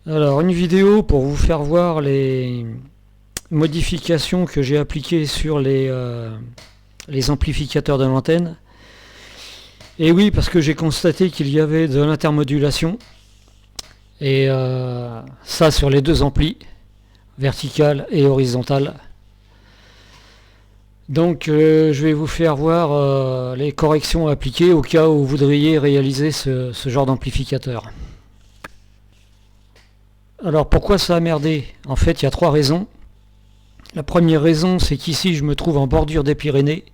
Alors, une vidéo pour vous faire voir les modifications que j'ai appliquées sur les amplificateurs de l'antenne. Et oui, parce que j'ai constaté qu'il y avait de l'intermodulation. Et ça sur les deux amplis, verticale et horizontale. Donc je vais vous faire voir les corrections à appliquer au cas où vous voudriez réaliser ce genre d'amplificateur. Alors pourquoi ça a merdé? En fait, il y a trois raisons. La première raison, c'est qu'ici je me trouve en bordure des Pyrénées.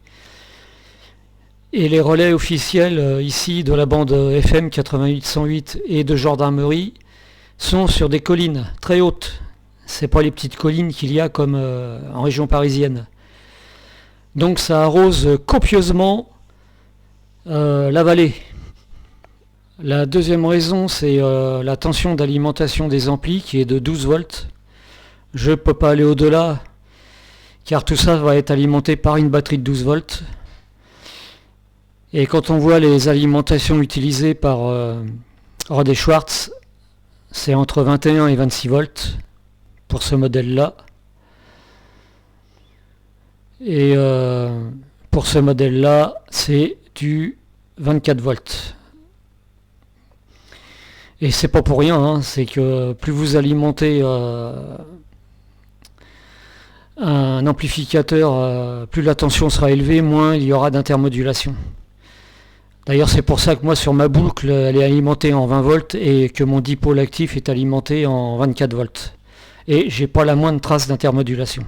Et les relais officiels ici de la bande FM 88-108 et de gendarmerie sont sur des collines très hautes. C'est pas les petites collines qu'il y a comme en région parisienne. Donc ça arrose copieusement la vallée. La deuxième raison, c'est la tension d'alimentation des amplis qui est de 12 volts. Je ne peux pas aller au-delà car tout ça va être alimenté par une batterie de 12 volts. Et quand on voit les alimentations utilisées par Rod et Schwartz, c'est entre 21 et 26 volts pour ce modèle-là. Et pour ce modèle-là, c'est du 24 volts. Et c'est pas pour rien, hein, c'est que plus vous alimentez un amplificateur, plus la tension sera élevée, moins il y aura d'intermodulation. D'ailleurs, c'est pour ça que moi, sur ma boucle, elle est alimentée en 20 volts et que mon dipôle actif est alimenté en 24 volts. Et j'ai pas la moindre trace d'intermodulation.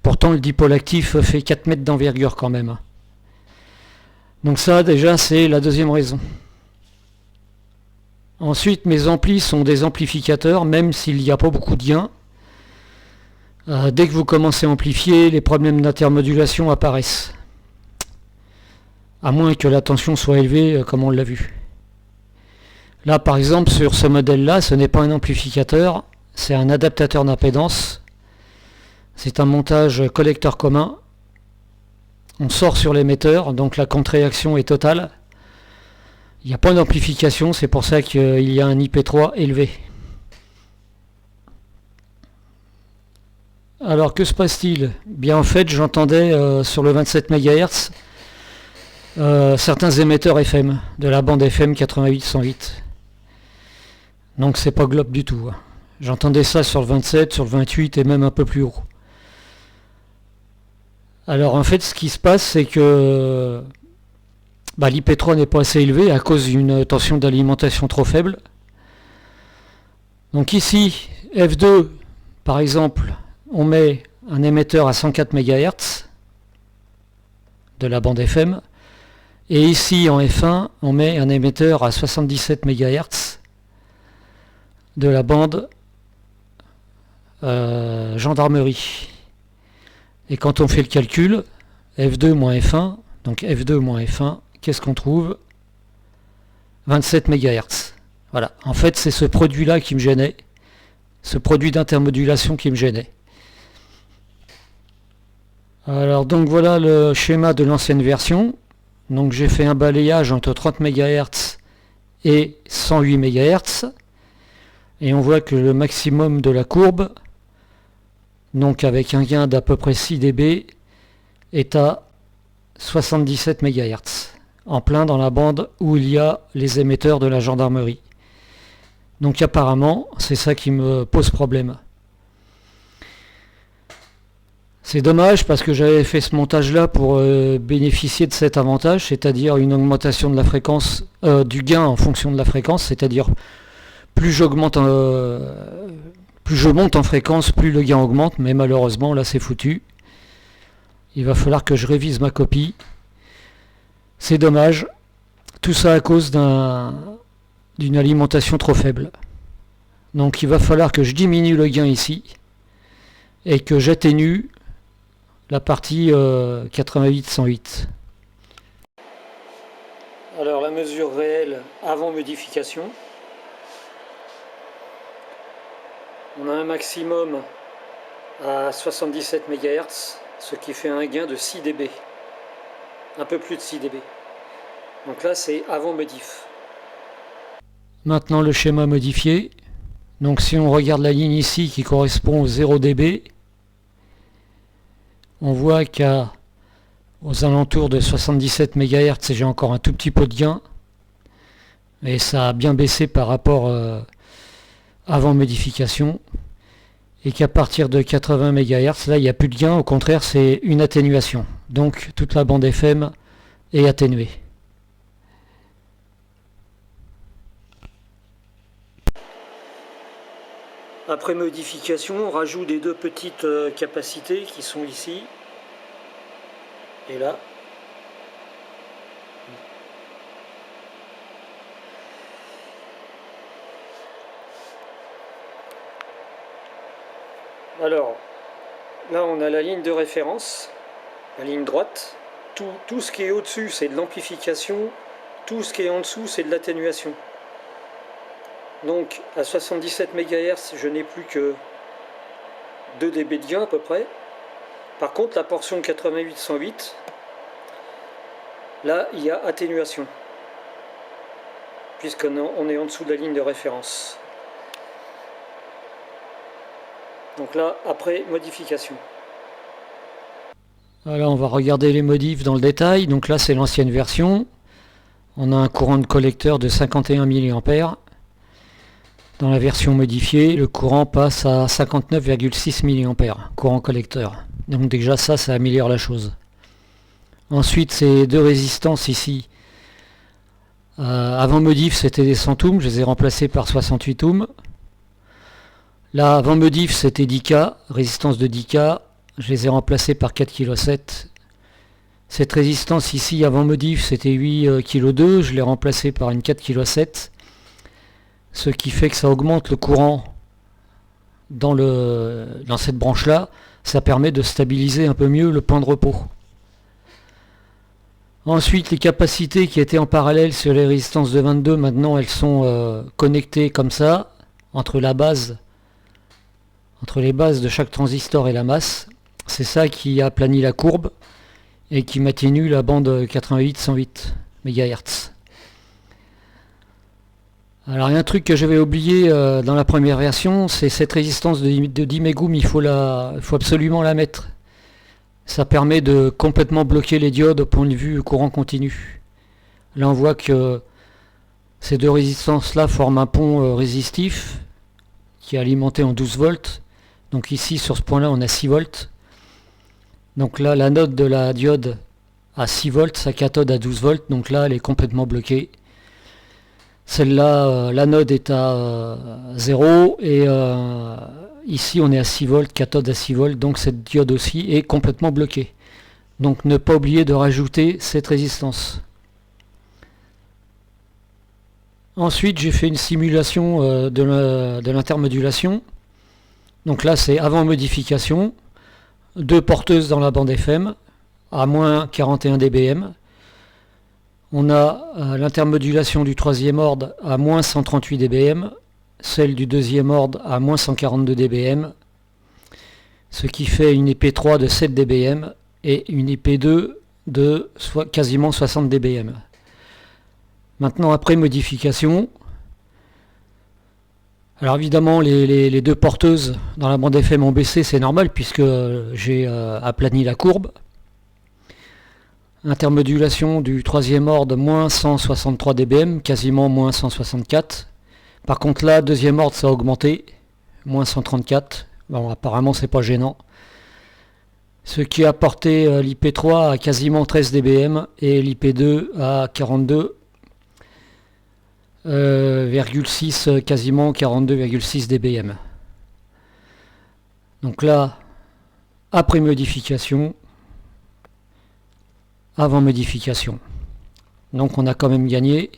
Pourtant, le dipôle actif fait 4 mètres d'envergure quand même. Donc ça, déjà, c'est la deuxième raison. Ensuite, mes amplis sont des amplificateurs, même s'il n'y a pas beaucoup de gains. Dès que vous commencez à amplifier, les problèmes d'intermodulation apparaissent. À moins que la tension soit élevée, comme on l'a vu. Là, par exemple, sur ce modèle-là, ce n'est pas un amplificateur, c'est un adaptateur d'impédance. C'est un montage collecteur commun. On sort sur l'émetteur, donc la contre-réaction est totale. Il n'y a pas d'amplification, c'est pour ça qu'il y a un IP3 élevé. Alors que se passe-t-il? Bien en fait, j'entendais sur le 27 MHz certains émetteurs FM, de la bande FM 88-108. Donc c'est pas globe du tout. J'entendais ça sur le 27, sur le 28 et même un peu plus haut. Alors en fait, ce qui se passe, c'est que l'IP3 n'est pas assez élevé à cause d'une tension d'alimentation trop faible. Donc ici, F2, par exemple, on met un émetteur à 104 MHz de la bande FM. Et ici, en F1, on met un émetteur à 77 MHz de la bande gendarmerie. Et quand on fait le calcul, F2 moins F1, donc F2 moins F1, qu'est-ce qu'on trouve? 27 MHz. Voilà. En fait, c'est ce produit-là qui me gênait. Ce produit d'intermodulation qui me gênait. Alors, donc voilà le schéma de l'ancienne version. Donc j'ai fait un balayage entre 30 MHz et 108 MHz. Et on voit que le maximum de la courbe, donc avec un gain d'à peu près 6 dB, est à 77 MHz, en plein dans la bande où il y a les émetteurs de la gendarmerie. Donc apparemment, c'est ça qui me pose problème. C'est dommage parce que j'avais fait ce montage-là pour bénéficier de cet avantage, c'est-à-dire une augmentation de la fréquence, du gain en fonction de la fréquence, c'est-à-dire plus je monte en fréquence, plus le gain augmente, mais malheureusement là c'est foutu. Il va falloir que je révise ma copie. C'est dommage. Tout ça à cause d'une alimentation trop faible. Donc il va falloir que je diminue le gain ici et que j'atténue la partie 88-108. Alors la mesure réelle avant modification. On a un maximum à 77 MHz, ce qui fait un gain de 6 dB. Un peu plus de 6 dB. Donc là c'est avant modif. Maintenant le schéma modifié. Donc si on regarde la ligne ici qui correspond au 0 dB, on voit qu'aux alentours de 77 MHz, j'ai encore un tout petit peu de gain. Et ça a bien baissé par rapport avant modification. Et qu'à partir de 80 MHz, là il n'y a plus de gain, au contraire c'est une atténuation. Donc toute la bande FM est atténuée. Après modification, on rajoute des deux petites capacités qui sont ici et là. Alors, là on a la ligne de référence, la ligne droite. Tout ce qui est au-dessus c'est de l'amplification, tout ce qui est en dessous c'est de l'atténuation. Donc à 77 MHz, je n'ai plus que 2 dB de gain à peu près. Par contre, la portion 88-108, là il y a atténuation, puisqu'on est en dessous de la ligne de référence. Donc là, après modification. Alors on va regarder les modifs dans le détail. Donc là c'est l'ancienne version. On a un courant de collecteur de 51 mA. Dans la version modifiée, le courant passe à 59,6 mA, courant collecteur. Donc déjà ça améliore la chose. Ensuite, ces deux résistances ici. Avant modif, c'était des 100 ohms, je les ai remplacés par 68 ohms. Là, avant modif, c'était 10K, résistance de 10K, je les ai remplacés par 4,7 kg. Cette résistance ici, avant modif, c'était 8,2 kg, je l'ai remplacé par une 4,7 kg. Ce qui fait que ça augmente le courant dans cette branche-là. Ça permet de stabiliser un peu mieux le point de repos. Ensuite, les capacités qui étaient en parallèle sur les résistances de 22, maintenant elles sont connectées comme ça, entre les bases de chaque transistor et la masse. C'est ça qui aplanit la courbe et qui m'atténue la bande 88-108 MHz. Alors il y a un truc que j'avais oublié dans la première version, c'est cette résistance de 10 mégoum, il faut absolument la mettre. Ça permet de complètement bloquer les diodes au point de vue courant continu. Là on voit que ces deux résistances là forment un pont résistif qui est alimenté en 12 volts. Donc ici sur ce point là on a 6 volts. Donc là l'anode de la diode à 6 volts, sa cathode à 12 volts, donc là elle est complètement bloquée. Celle-là, l'anode est à 0 et ici on est à 6 volts, cathode à 6 volts, donc cette diode aussi est complètement bloquée. Donc ne pas oublier de rajouter cette résistance. Ensuite j'ai fait une simulation de l'intermodulation. Donc là c'est avant modification, deux porteuses dans la bande FM à moins 41 dBm. On a l'intermodulation du troisième ordre à moins 138 dBm, celle du deuxième ordre à moins 142 dBm, ce qui fait une IP3 de 7 dBm et une IP2 de quasiment 60 dBm. Maintenant, après modification, alors évidemment les deux porteuses dans la bande FM ont baissé, c'est normal puisque j'ai aplani la courbe. Intermodulation du troisième ordre, moins 163 dBm, quasiment moins 164. Par contre là, deuxième ordre, ça a augmenté, moins 134. Bon, apparemment, c'est pas gênant. Ce qui a porté l'IP3 à quasiment 13 dBm et l'IP2 à 42,6, quasiment 42,6 dBm. Donc là, après modification, avant modification. Donc on a quand même gagné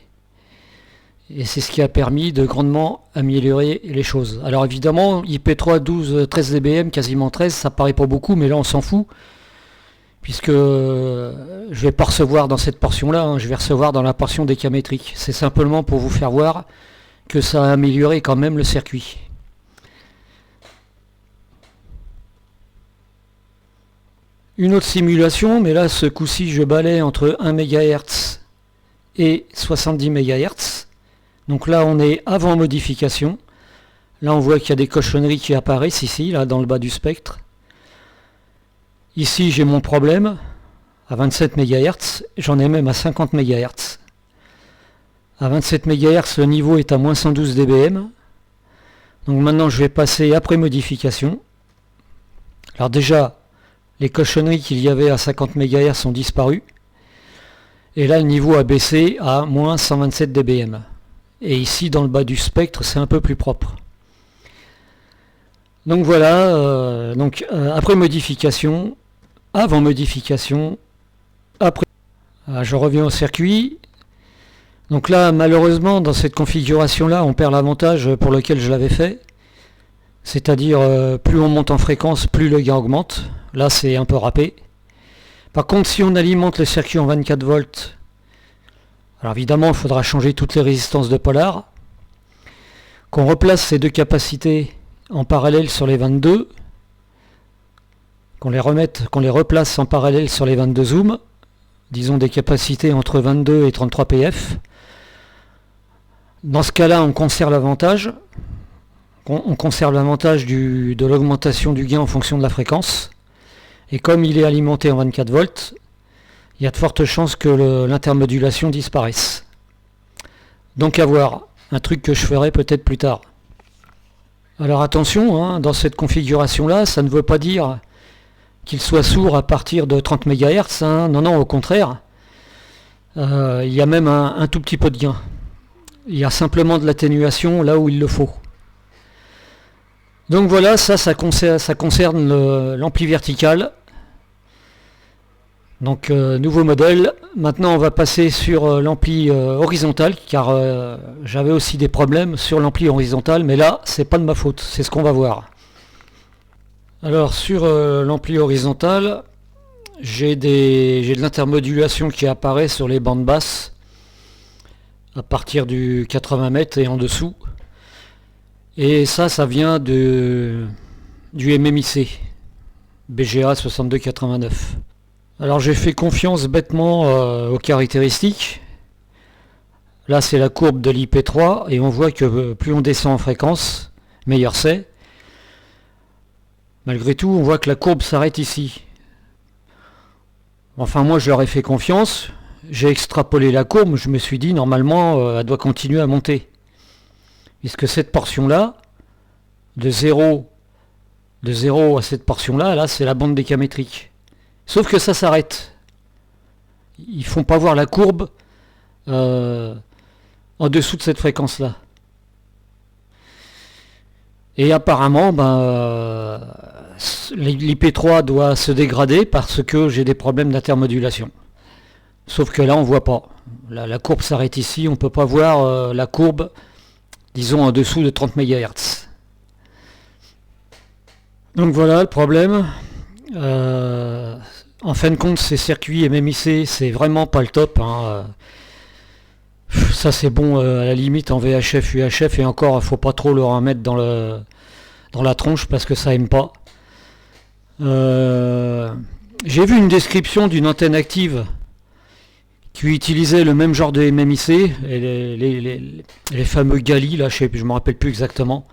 et c'est ce qui a permis de grandement améliorer les choses. Alors évidemment IP3 12 13 dBm, quasiment 13, ça paraît pas beaucoup, mais là on s'en fout puisque je vais pas recevoir dans cette portion là, je vais recevoir dans la portion décamétrique. C'est simplement pour vous faire voir que ça a amélioré quand même le circuit. Une autre simulation, mais là ce coup-ci je balaie entre 1 MHz et 70 MHz. Donc là on est avant modification. Là on voit qu'il y a des cochonneries qui apparaissent ici, là dans le bas du spectre. Ici j'ai mon problème à 27 MHz, j'en ai même à 50 MHz. À 27 MHz le niveau est à moins 112 dBm. Donc maintenant je vais passer après modification. Alors déjà les cochonneries qu'il y avait à 50 MHz ont disparu. Et là le niveau a baissé à moins 127 dBm. Et ici dans le bas du spectre c'est un peu plus propre. Donc voilà, après modification, avant modification, après. Je reviens au circuit. Donc là malheureusement dans cette configuration là on perd l'avantage pour lequel je l'avais fait. C'est-à-dire plus on monte en fréquence, plus le gain augmente. Là c'est un peu râpé. Par contre si on alimente le circuit en 24 volts, alors évidemment il faudra changer toutes les résistances de polar. Qu'on replace ces deux capacités en parallèle sur les 22. Qu'on les replace en parallèle sur les 22 ohms. Disons des capacités entre 22 et 33 pf. Dans ce cas-là, on conserve l'avantage. On conserve l'avantage de l'augmentation du gain en fonction de la fréquence. Et comme il est alimenté en 24 volts, il y a de fortes chances que l'intermodulation disparaisse. Donc à voir, un truc que je ferai peut-être plus tard. Alors attention, hein, dans cette configuration-là, ça ne veut pas dire qu'il soit sourd à partir de 30 MHz. Hein. Non, non, au contraire. Il y a même un tout petit peu de gain. Il y a simplement de l'atténuation là où il le faut. Donc voilà, ça concerne l'ampli vertical. Donc nouveau modèle. Maintenant on va passer sur l'ampli horizontal, car j'avais aussi des problèmes sur l'ampli horizontal, mais là c'est pas de ma faute, c'est ce qu'on va voir. Alors sur l'ampli horizontal, j'ai de l'intermodulation qui apparaît sur les bandes basses à partir du 80 mètres et en dessous. Et ça vient du MMIC, BGA 6289. Alors j'ai fait confiance bêtement aux caractéristiques. Là c'est la courbe de l'IP3 et on voit que plus on descend en fréquence, meilleur c'est. Malgré tout, on voit que la courbe s'arrête ici. Enfin moi je leur ai fait confiance, j'ai extrapolé la courbe, je me suis dit normalement elle doit continuer à monter. Puisque cette portion-là, de 0 à cette portion-là, là c'est la bande décamétrique. Sauf que ça s'arrête. Ils font pas voir la courbe en dessous de cette fréquence-là. Et apparemment, l'IP3 doit se dégrader parce que j'ai des problèmes d'intermodulation. Sauf que là, on voit pas. La courbe s'arrête ici, on ne peut pas voir la courbe, disons, en dessous de 30 MHz. Donc voilà le problème. En fin de compte, ces circuits MMIC, c'est vraiment pas le top. Hein. Ça c'est bon à la limite en VHF, UHF, et encore, il faut pas trop le remettre dans la tronche parce que ça aime pas. J'ai vu une description d'une antenne active qui utilisait le même genre de MMIC, et les fameux GALI, là, je me rappelle plus exactement.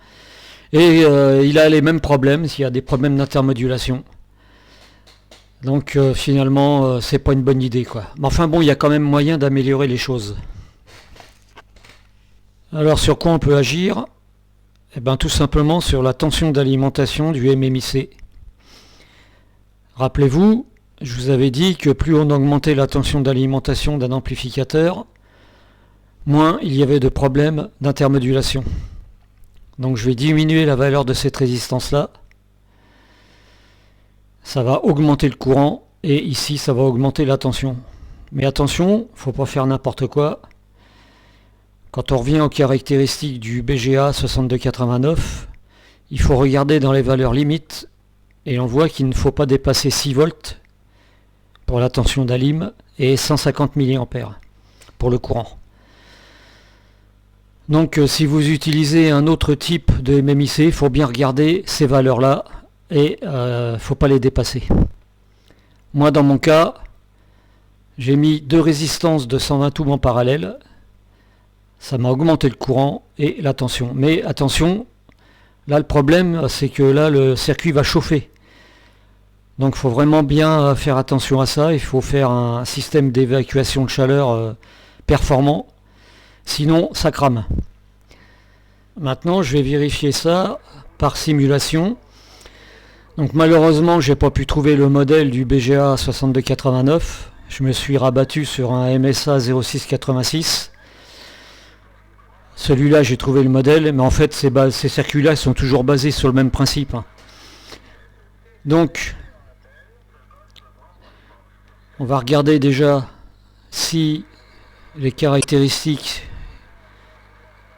Et il a les mêmes problèmes, s'il y a des problèmes d'intermodulation. Donc finalement, c'est pas une bonne idée, quoi. Mais enfin bon, il y a quand même moyen d'améliorer les choses. Alors sur quoi on peut agir? Eh bien tout simplement sur la tension d'alimentation du MMIC. Rappelez-vous, je vous avais dit que plus on augmentait la tension d'alimentation d'un amplificateur, moins il y avait de problèmes d'intermodulation. Donc je vais diminuer la valeur de cette résistance-là. Ça va augmenter le courant et ici ça va augmenter la tension. Mais attention, il ne faut pas faire n'importe quoi. Quand on revient aux caractéristiques du BGA 6289, il faut regarder dans les valeurs limites et on voit qu'il ne faut pas dépasser 6 volts pour la tension d'alim et 150 mA pour le courant. Donc si vous utilisez un autre type de MMIC, il faut bien regarder ces valeurs-là et il ne faut pas les dépasser. Moi dans mon cas, j'ai mis deux résistances de 120 ohms en parallèle. Ça m'a augmenté le courant et la tension. Mais attention, Là, le problème, c'est que là, le circuit va chauffer. Donc il faut vraiment bien faire attention à ça. Il faut faire un système d'évacuation de chaleur performant. Sinon, ça crame. Maintenant, je vais vérifier ça par simulation. Donc malheureusement, j'ai pas pu trouver le modèle du BGA 6289. Je me suis rabattu sur un MSA 0686. Celui-là, j'ai trouvé le modèle, mais en fait, ces circuits-là sont toujours basés sur le même principe. Donc, on va regarder déjà si les caractéristiques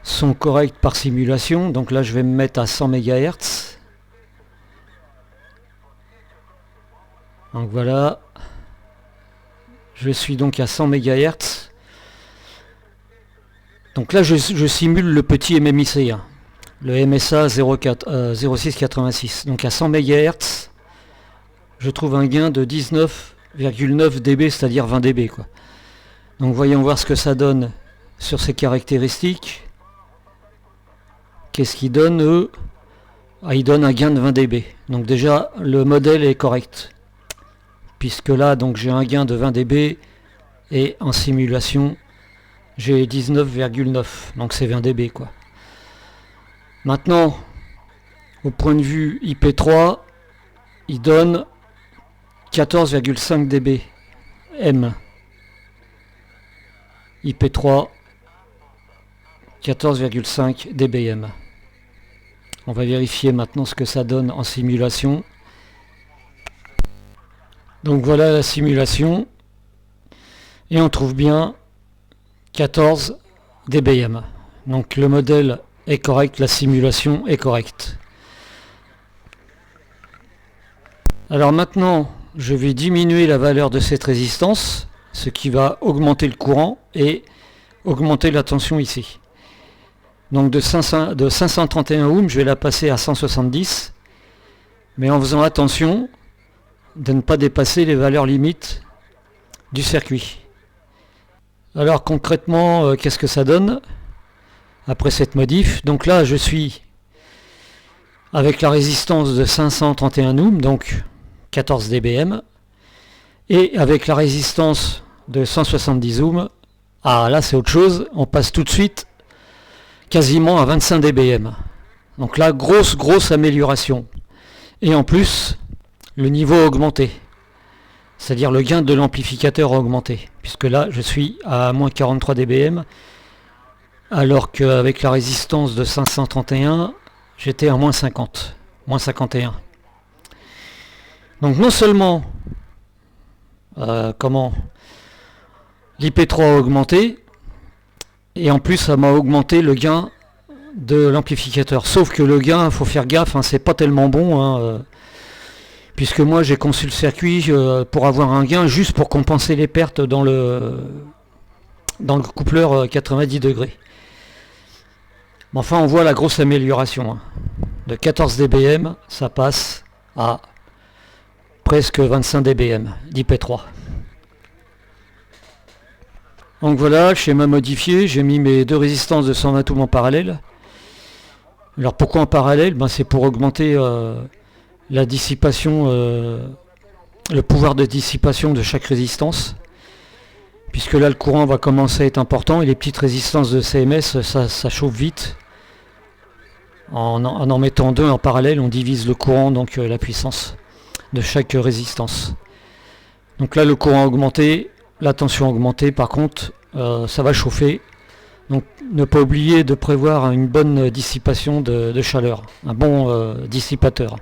sont correctes par simulation. Donc là, je vais me mettre à 100 MHz. Donc voilà. Je suis donc à 100 MHz. Donc là, je simule le petit MMIC, le MSA 0686. Donc à 100 MHz, je trouve un gain de 19,9 dB, c'est-à-dire 20 dB, quoi. Donc voyons voir ce que ça donne sur ces caractéristiques. Qu'est-ce qu'ils donnent, eux? Ils donnent un gain de 20 dB. Donc déjà, le modèle est correct. Puisque là, donc j'ai un gain de 20 dB et en simulation, j'ai 19,9. Donc c'est 20 dB, quoi. Maintenant, au point de vue IP3, il donne 14,5 dB M. IP3, 14,5 dBm. On va vérifier maintenant ce que ça donne en simulation. Donc voilà la simulation. Et on trouve bien 14 dBm. Donc le modèle est correct, la simulation est correcte. Alors maintenant, je vais diminuer la valeur de cette résistance, ce qui va augmenter le courant et augmenter la tension ici. Donc de 531 ohms, je vais la passer à 170, mais en faisant attention de ne pas dépasser les valeurs limites du circuit. Alors concrètement, qu'est-ce que ça donne après cette modif? Donc là, je suis avec la résistance de 531 ohms, donc 14 dBm, et avec la résistance de 170 ohms, ah là c'est autre chose, on passe tout de suite quasiment à 25 dBm. Donc là, grosse amélioration. Et en plus, le niveau a augmenté. C'est-à-dire le gain de l'amplificateur a augmenté. Puisque là, je suis à moins 43 dBm, alors qu'avec la résistance de 531, j'étais à moins 50, moins 51. Donc non seulement l'IP3 a augmenté, et en plus ça m'a augmenté le gain de l'amplificateur. Sauf que le gain, il faut faire gaffe, c'est pas tellement bon, puisque moi j'ai conçu le circuit pour avoir un gain juste pour compenser les pertes dans le coupleur 90 degrés. Mais enfin on voit la grosse amélioration. De 14 dBm, ça passe à presque 25 dBm d'IP3. Donc voilà, le schéma modifié, j'ai mis mes deux résistances de 120 ohms en parallèle. Alors pourquoi en parallèle? C'est pour augmenter la dissipation, le pouvoir de dissipation de chaque résistance. Puisque là le courant va commencer à être important et les petites résistances de CMS, ça chauffe vite. En mettant deux en parallèle, on divise le courant, donc la puissance de chaque résistance. Donc là le courant a augmenté. La tension augmentée, par contre, ça va chauffer. Donc ne pas oublier de prévoir une bonne dissipation de chaleur, un bon dissipateur.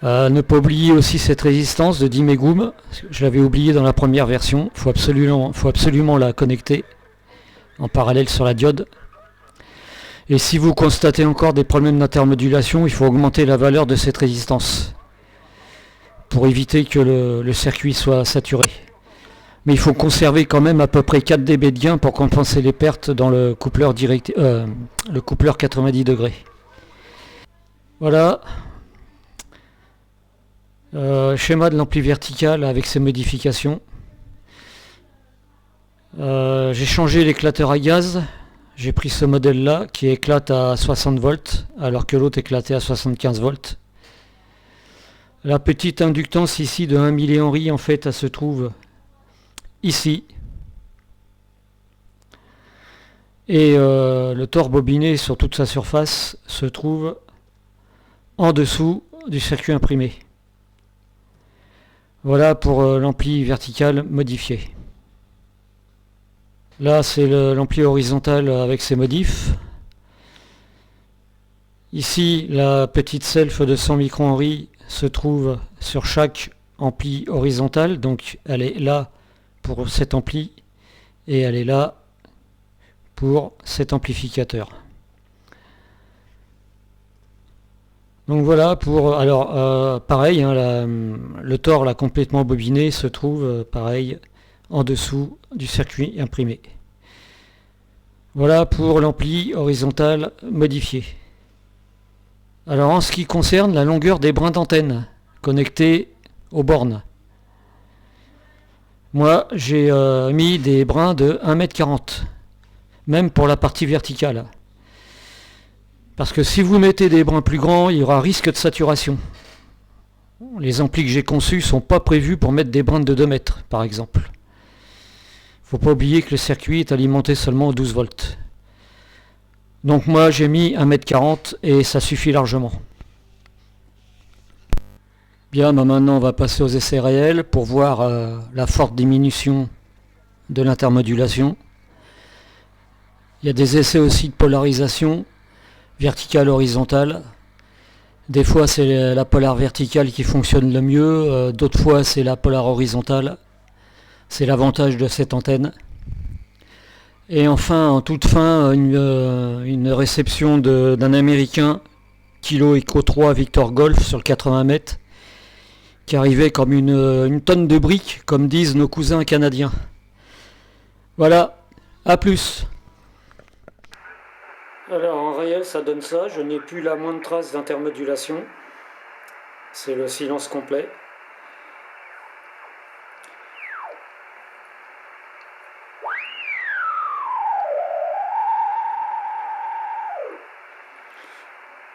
Ne pas oublier aussi cette résistance de 10 mégoums. Je l'avais oublié dans la première version. Il faut absolument la connecter en parallèle sur la diode. Et si vous constatez encore des problèmes d'intermodulation, il faut augmenter la valeur de cette résistance pour éviter que le circuit soit saturé. Mais il faut conserver quand même à peu près 4 dB de gain pour compenser les pertes dans le coupleur le coupleur 90 degrés. Voilà. Schéma de l'ampli vertical avec ses modifications. J'ai changé l'éclateur à gaz. J'ai pris ce modèle-là qui éclate à 60 volts alors que l'autre éclatait à 75 volts. La petite inductance ici de 1 mH, en fait, elle se trouve ici. Et le tore bobiné sur toute sa surface se trouve en dessous du circuit imprimé. Voilà pour l'ampli vertical modifié. Là, c'est l'ampli horizontal avec ses modifs. Ici, la petite self de 100 micro-henry se trouve sur chaque ampli horizontal. Donc, elle est là pour cet ampli et elle est là pour cet amplificateur. Donc voilà pour... Alors, pareil, hein, le tore là, complètement bobiné se trouve, pareil, en dessous du circuit imprimé. Voilà pour l'ampli horizontal modifié. Alors en ce qui concerne la longueur des brins d'antenne connectés aux bornes, moi j'ai mis des brins de 1,40 m, même pour la partie verticale. Parce que si vous mettez des brins plus grands, il y aura risque de saturation. Les amplis que j'ai conçus ne sont pas prévus pour mettre des brins de 2 mètres, par exemple. Il ne faut pas oublier que le circuit est alimenté seulement aux 12 volts. Donc moi j'ai mis 1,40 m et ça suffit largement. Bien, maintenant on va passer aux essais réels pour voir la forte diminution de l'intermodulation. Il y a des essais aussi de polarisation verticale horizontale. Des fois c'est la polar verticale qui fonctionne le mieux, d'autres fois c'est la polar horizontale. C'est l'avantage de cette antenne. Et enfin, en toute fin, une réception d'un Américain, Kilo Echo 3 Victor Golf sur le 80 mètres, qui arrivait comme une tonne de briques, comme disent nos cousins canadiens. Voilà, à plus. Alors en réel ça donne ça, je n'ai plus la moindre trace d'intermodulation. C'est le silence complet.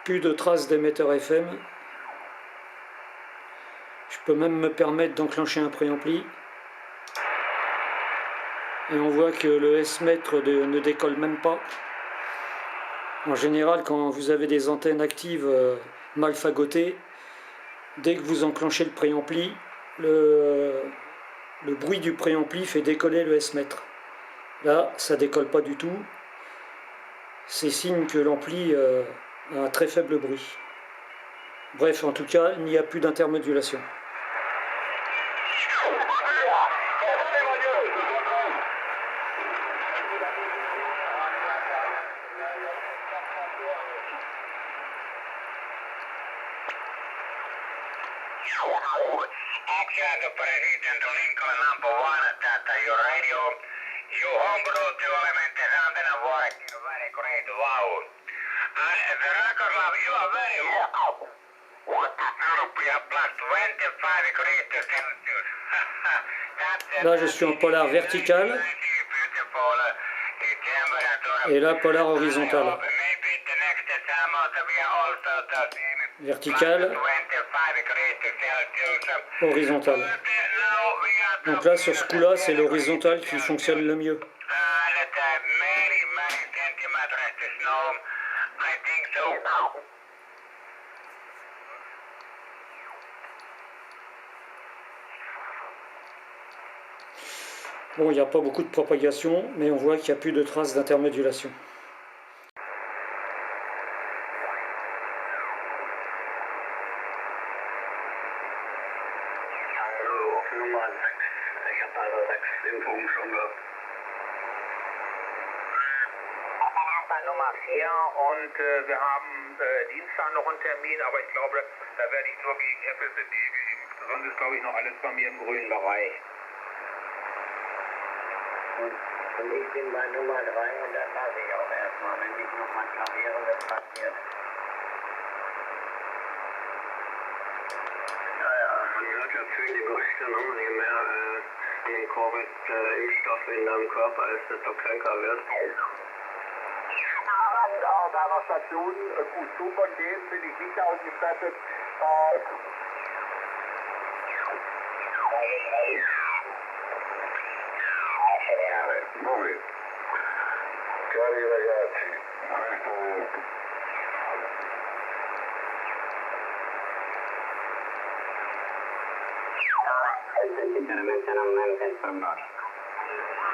Plus de traces d'émetteur FM. Je peux même me permettre d'enclencher un préampli. Et on voit que le S-mètre ne décolle même pas. En général, quand vous avez des antennes actives mal fagotées, dès que vous enclenchez le préampli, le bruit du préampli fait décoller le S-mètre. Là, ça décolle pas du tout. C'est signe que l'ampli a un très faible bruit. Bref, en tout cas, il n'y a plus d'intermodulation. Action to President Lincoln #1 at your radio. You homebrew the element something of work in a very great wow. And the record of you are very Europe, we have plus 25 degrees Celsius. Là, je suis en polar vertical. Et là, polar horizontal. Vertical, horizontal. Donc là, sur ce coup-là, c'est l'horizontal qui fonctionne le mieux. Bon, il n'y a pas beaucoup de propagation, mais on voit qu'il n'y a plus de traces d'intermodulation. Nummer 4 und wir haben Dienstag noch einen Termin, aber ich glaube, da werde ich nur gegen FSD geimpft. Sonst ist, glaube ich, noch alles bei mir im grünen Bereich. Und ich bin bei Nummer 3 und das lasse ich auch erstmal, wenn nicht nochmal Gravierendes passiert. Ja, man hört ja viele Gerüchte noch, je mehr den Covid-Impfstoff in deinem Körper ist, desto kränker wird. meiner Station gut super geht, bin ich nicht ausgestattet. Dove? Cari ragazzi, questo sinceramente non me penso per noi.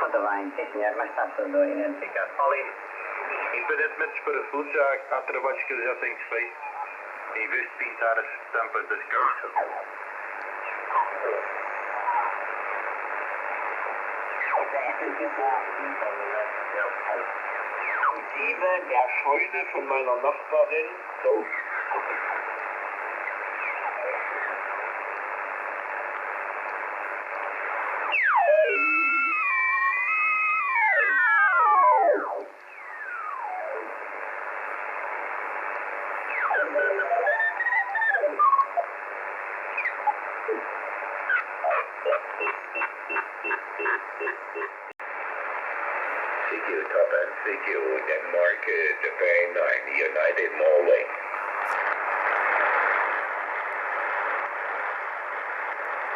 Wat er wijn zit, ja, maar staat zo door in het ticket. Alleen, ik ben net met voor de voetzaak, achter de watje gezet in twee. Die wist 10 jaar stempel de keuze. Diebe der Scheune von meiner Nachbarin. So. CQ Top End, CQ Denmark, Japan 9, United Norway.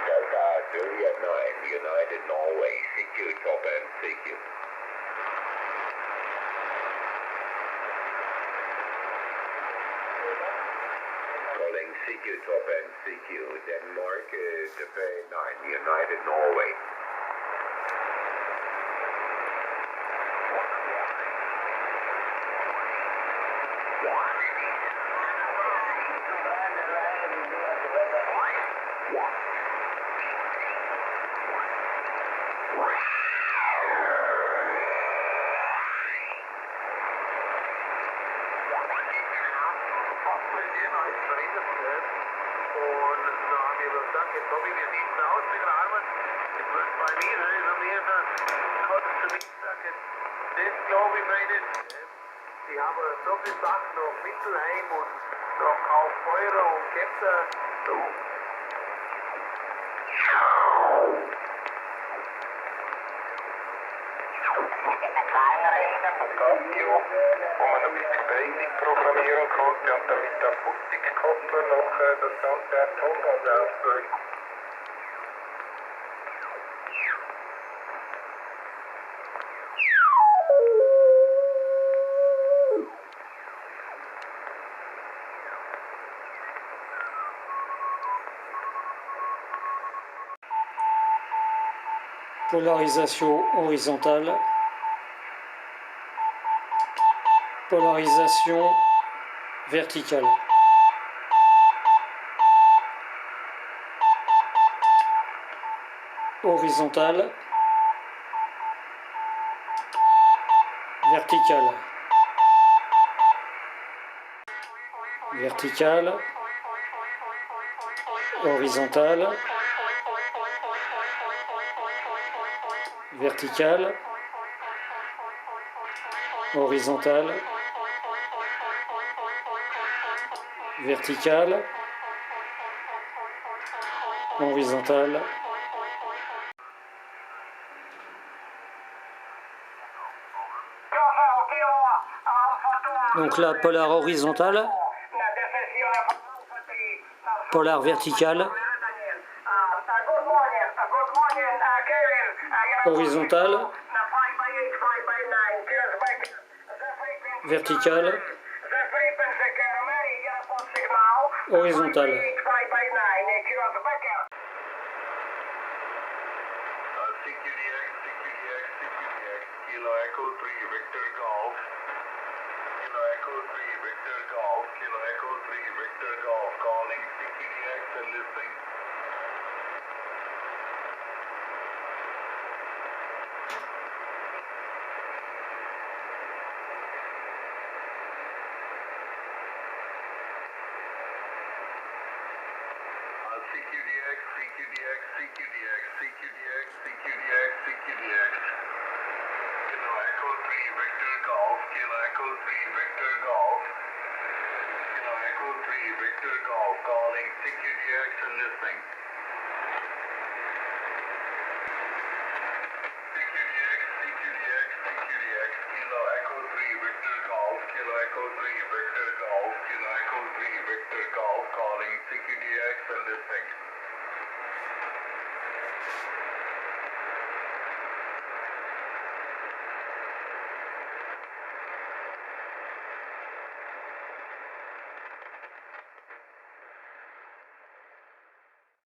Delta Juliet 9, United Norway, CQ Top End, CQ. Calling CQ Top End, CQ Denmark, Japan 9, United Norway. Die haben so viel Sachen noch Mittelheim und noch auf Feuer und Käpter. So. Radio, wo man ein bisschen Basic programmieren konnte und dann mit der Akustikkoppler noch das ganze Tonband auslösen. Polarisation horizontale, polarisation verticale. Horizontale, verticale. Verticale, horizontale, verticale, horizontale, verticale, horizontale. Donc là, polar horizontale, polar verticale, horizontale, verticale, horizontale. CQDX, Kilo Echo 3, Victor Golf. Kilo Echo 3, Victor Golf. Kilo Echo 3, Victor Golf. Calling CQDX and listening. CQDX, CQDX, CQDX, CQDX, CQDX, CQDX. Kilo Echo 3, Victor Golf. Kilo Echo 3, Victor Golf. Kilo Echo 3, Victor Golf. Calling CQDX and listening. CQDX, CQDX, CQDX. Kilo Echo 3, Victor Golf. Kilo Echo 3, and listening.